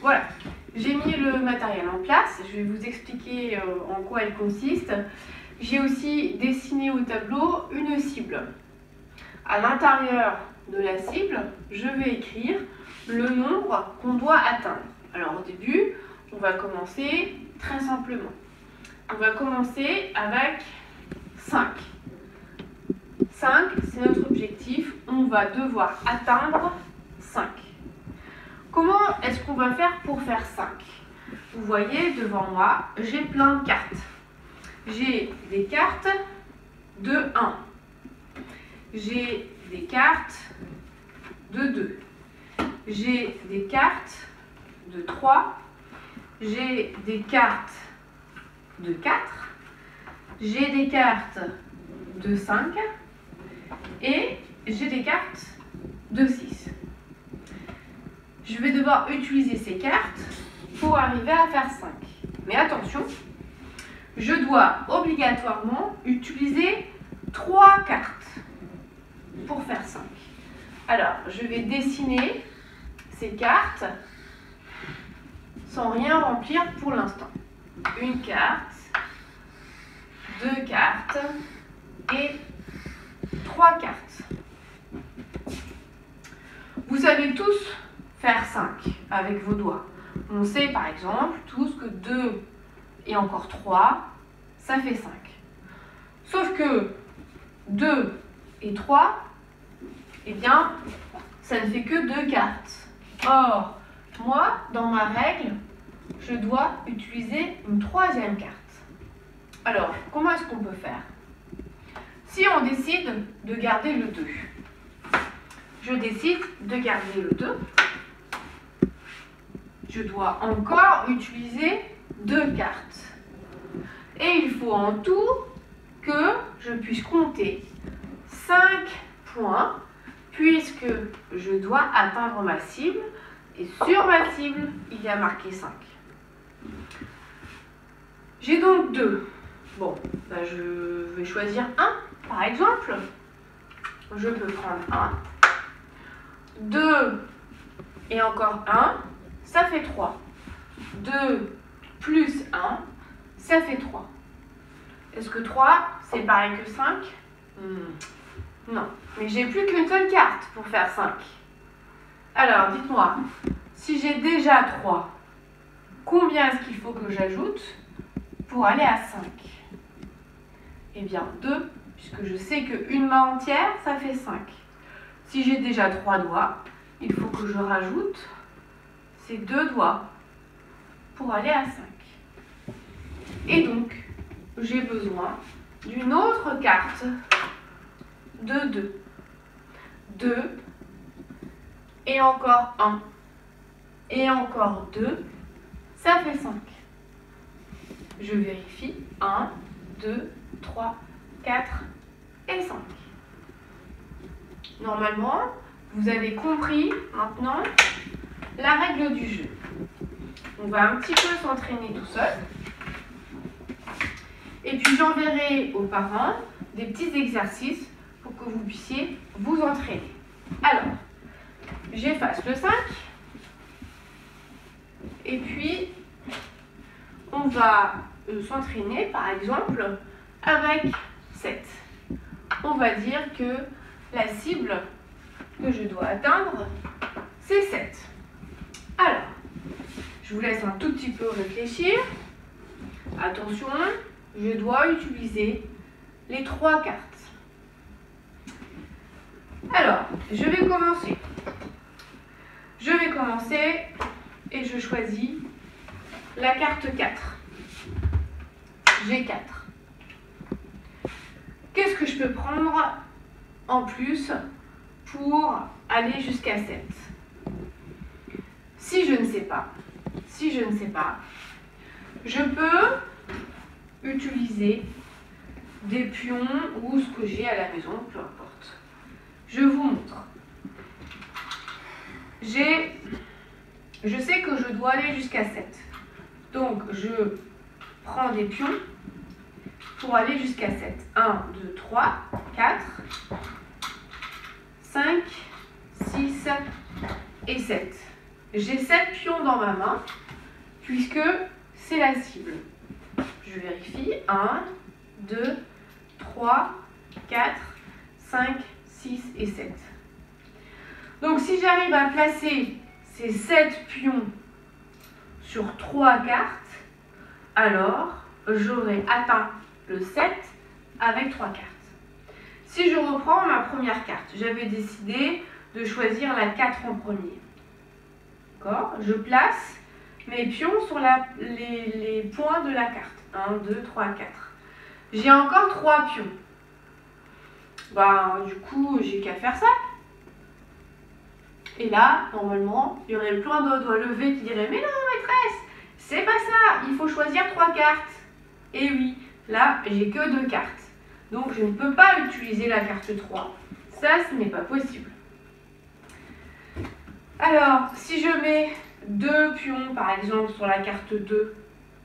Voilà, j'ai mis le matériel en place. Je vais vous expliquer en quoi elle consiste. J'ai aussi dessiné au tableau une cible. À l'intérieur de la cible, je vais écrire le nombre qu'on doit atteindre. Alors au début, on va commencer très simplement. On va commencer avec 5. 5, c'est notre objectif. On va devoir atteindre 5. Comment est-ce qu'on va faire pour faire 5? Vous voyez devant moi, j'ai plein de cartes. J'ai des cartes de 1. J'ai des cartes de 2. J'ai des cartes de 3. J'ai des cartes de 4. J'ai des cartes de 5. Et j'ai des cartes de 6. Je vais devoir utiliser ces cartes pour arriver à faire 5. Mais attention, je dois obligatoirement utiliser 3 cartes pour faire 5. Alors, je vais dessiner ces cartes sans rien remplir pour l'instant. Une carte, 2 cartes et 3 cartes. Vous savez tous faire 5 avec vos doigts. On sait par exemple tous que 2 et encore 3, ça fait 5. Sauf que 2 et 3, eh bien, ça ne fait que 2 cartes. Or, moi, dans ma règle, je dois utiliser une 3e carte. Alors, comment est-ce qu'on peut faire? Si on décide de garder le 2, je décide de garder le 2, je dois encore utiliser 2 cartes. Et il faut en tout que je puisse compter 5 points, puisque je dois atteindre ma cible, et sur ma cible, il y a marqué 5. J'ai donc 2. Bon, ben je vais choisir 1, par exemple. Je peux prendre 1. 2 et encore 1, ça fait 3. 2 plus 1, ça fait 3. Est-ce que 3, c'est pareil que 5? Non, mais j'ai plus qu'une seule carte pour faire 5. Alors, dites-moi, si j'ai déjà 3, combien est-ce qu'il faut que j'ajoute pour aller à 5? Eh bien, 2, puisque je sais qu'une main entière, ça fait 5. Si j'ai déjà 3 doigts, il faut que je rajoute ces 2 doigts pour aller à 5. Et donc, j'ai besoin d'une autre carte de 2. 2 et encore 1 et encore 2, ça fait 5. Je vérifie. 1, 2, 3, 4 et 5. Normalement, vous avez compris maintenant la règle du jeu. On va un petit peu s'entraîner tout seul. Et puis j'enverrai aux parents des petits exercices pour que vous puissiez vous entraîner. Alors, j'efface le 5. Et puis, on va s'entraîner par exemple avec 7. On va dire que la cible que je dois atteindre, c'est 7. Alors, je vous laisse un tout petit peu réfléchir. Attention, je dois utiliser les 3 cartes. Alors, je vais commencer. Et je choisis la carte 4. J'ai 4. Qu'est-ce que je peux prendre en plus pour aller jusqu'à 7? Si je ne sais pas, je peux utiliser des pions ou ce que j'ai à la maison, peu importe. Je vous montre. Je sais que je dois aller jusqu'à 7. Donc, je prends des pions pour aller jusqu'à 7. 1, 2, 3, 4, 5, 6 et 7. j'ai 7 pions dans ma main, puisque c'est la cible. Je vérifie. 1, 2, 3, 4, 5, 6 et 7. Donc si j'arrive à placer ces 7 pions sur 3 cartes, alors j'aurai atteint le 7 avec 3 cartes. Si je reprends ma première carte, j'avais décidé de choisir la 4 en premier. D'accord ? Je place mes pions sur les points de la carte. 1, 2, 3, 4. J'ai encore 3 pions. Du coup, j'ai qu'à faire ça. Et là, normalement, il y aurait plein de doigts levés qui diraient « Mais non, maîtresse, c'est pas ça, il faut choisir 3 cartes. » Et oui, là, j'ai que 2 cartes. Donc, je ne peux pas utiliser la carte 3. Ça, ce n'est pas possible. Alors, si je mets 2 pions, par exemple, sur la carte 2,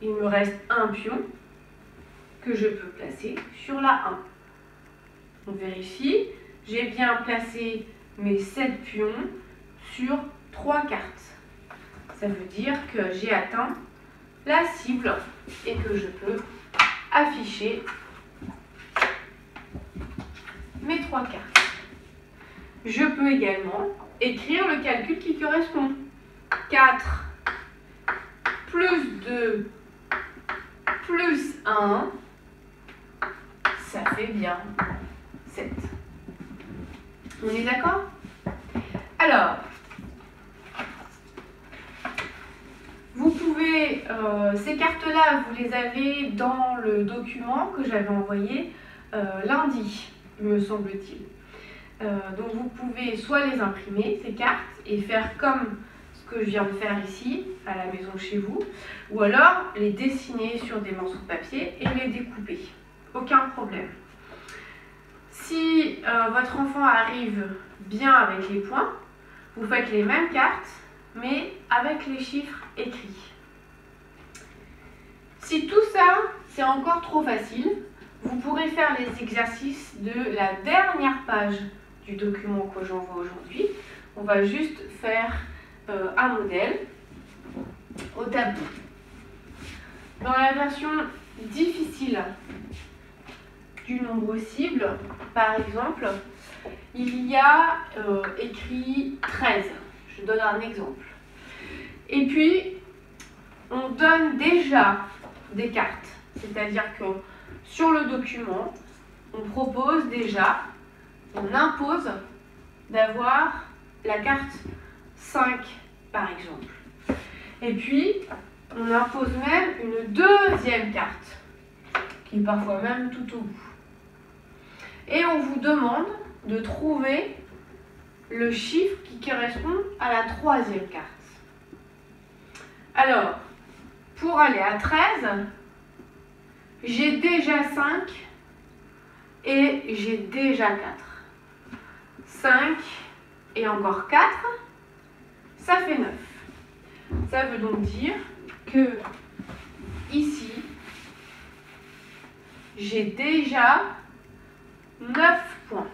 il me reste un pion que je peux placer sur la 1. On vérifie, j'ai bien placé mes 7 pions sur 3 cartes. Ça veut dire que j'ai atteint la cible et que je peux afficher mes 3 cartes. Je peux également écrire le calcul qui correspond. 4 plus 2 plus 1, ça fait bien 7. On est d'accord? Alors, vous pouvez, ces cartes-là, vous les avez dans le document que j'avais envoyé lundi, me semble-t-il. Donc vous pouvez soit les imprimer, ces cartes, et faire comme ce que je viens de faire ici, à la maison chez vous, ou alors les dessiner sur des morceaux de papier et les découper. Aucun problème. Si votre enfant arrive bien avec les points, vous faites les mêmes cartes, mais avec les chiffres écrits. Si tout ça, c'est encore trop facile, vous pourrez faire les exercices de la dernière page du document que j'envoie aujourd'hui. On va juste faire un modèle au tableau. Dans la version difficile du nombre cible, par exemple, il y a écrit 13. Je donne un exemple. Et puis, on donne déjà des cartes. C'est-à-dire que sur le document, on propose déjà, on impose d'avoir la carte 5, par exemple. Et puis, on impose même une deuxième carte, qui est parfois même tout au bout. Et on vous demande de trouver le chiffre qui correspond à la troisième carte. Alors, pour aller à 13, j'ai déjà 5 et j'ai déjà 4. 5 et encore 4, ça fait 9. Ça veut donc dire que ici, j'ai déjà 9 points.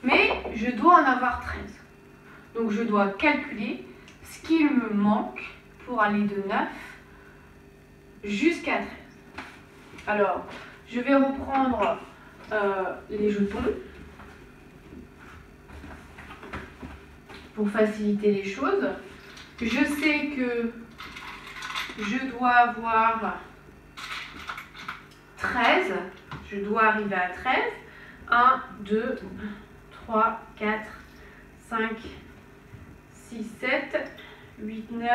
Mais je dois en avoir 13. Donc je dois calculer ce qu'il me manque pour aller de 9 jusqu'à 13. Alors, je vais reprendre les jetons pour faciliter les choses. Je sais que je dois avoir 13. Je dois arriver à 13. 1, 2, 3, 4, 5, 6, 7, 8, 9,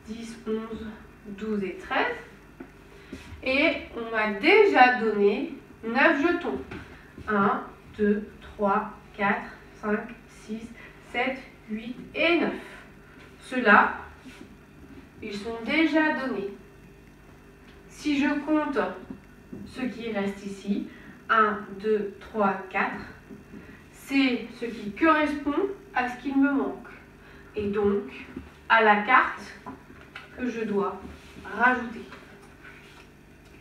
10, 11, 12 et 13. Et on m'a déjà donné 9 jetons. 1, 2, 3, 4, 5, 6, 7, 8 et 9. Ceux-là, ils sont déjà donnés. Si je compte ce qui reste ici, 1, 2, 3, 4, c'est ce qui correspond à ce qu'il me manque. Et donc, à la carte que je dois rajouter.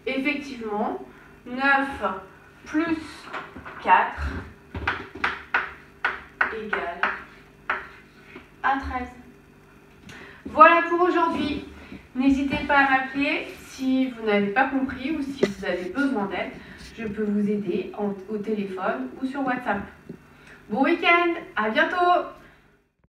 Effectivement, 9 plus 4 égale à 13. Voilà pour aujourd'hui. N'hésitez pas à m'appeler si vous n'avez pas compris ou si vous avez besoin d'aide. Je peux vous aider au téléphone ou sur WhatsApp. Bon week-end, à bientôt!